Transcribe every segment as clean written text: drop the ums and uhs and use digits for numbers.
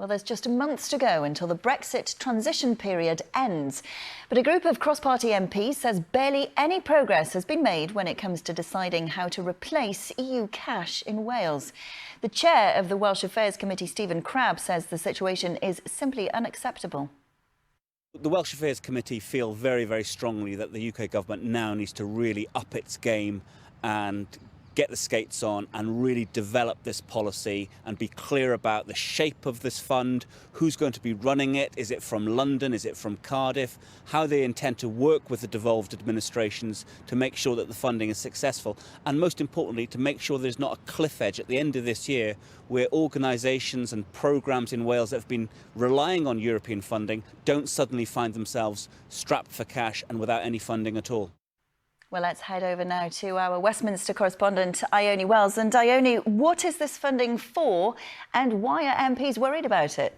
Well, there's just months to go until the Brexit transition period ends. But a group of cross-party MPs says barely any progress has been made when it comes to deciding how to replace EU cash in Wales. The chair of the Welsh Affairs Committee, Stephen Crabb, says the situation is simply unacceptable. The Welsh Affairs Committee feel very, very strongly that the UK government now needs to really up its game and get the skates on and really develop this policy and be clear about the shape of this fund, who's going to be running it, is it from London, is it from Cardiff, how they intend to work with the devolved administrations to make sure that the funding is successful, and most importantly to make sure there's not a cliff edge at the end of this year where organisations and programmes in Wales that have been relying on European funding don't suddenly find themselves strapped for cash and without any funding at all. Well, let's head over now to our Westminster correspondent, Ione Wells. And Ione, what is this funding for and why are MPs worried about it?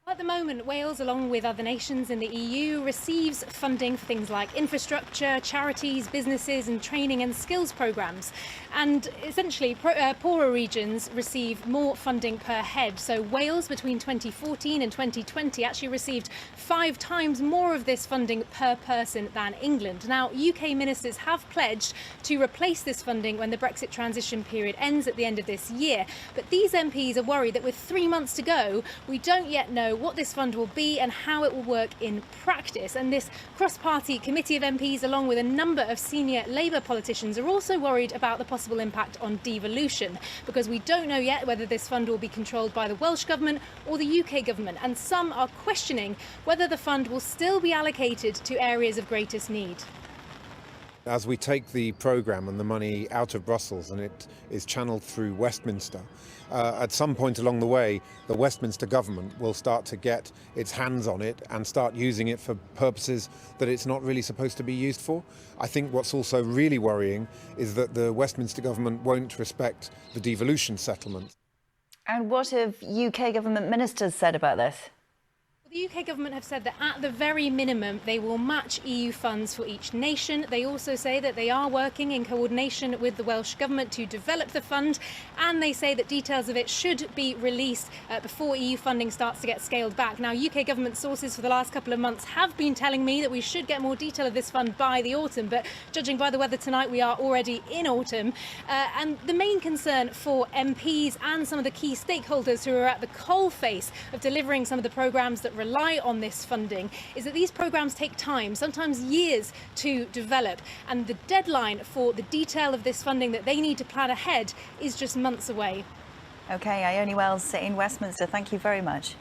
At the moment, Wales, along with other nations in the EU, receives funding for things like infrastructure, charities, businesses and training and skills programmes. And essentially, poorer regions receive more funding per head. So Wales, between 2014 and 2020, actually received 5 times more of this funding per person than England. Now, UK ministers have pledged to replace this funding when the Brexit transition period ends at the end of this year. But these MPs are worried that with 3 months to go, we don't yet know what this fund will be and how it will work in practice. And this cross-party committee of MPs, along with a number of senior Labour politicians, are also worried about the possible impact on devolution, because we don't know yet whether this fund will be controlled by the Welsh Government or the UK Government, and some are questioning whether the fund will still be allocated to areas of greatest need. As we take the programme and the money out of Brussels and it is channelled through Westminster, at some point along the way, the Westminster government will start to get its hands on it and start using it for purposes that it's not really supposed to be used for. I think what's also really worrying is that the Westminster government won't respect the devolution settlement. And what have UK government ministers said about this? The UK government have said that at the very minimum they will match EU funds for each nation. They also say that they are working in coordination with the Welsh Government to develop the fund, and they say that details of it should be released before EU funding starts to get scaled back. Now, UK government sources for the last couple of months have been telling me that we should get more detail of this fund by the autumn, but judging by the weather tonight, we are already in autumn. And the main concern for MPs and some of the key stakeholders who are at the coalface of delivering some of the programmes that rely on this funding is that these programmes take time, sometimes years, to develop, and the deadline for the detail of this funding that they need to plan ahead is just months away. OK, Ione Wells in Westminster, thank you very much.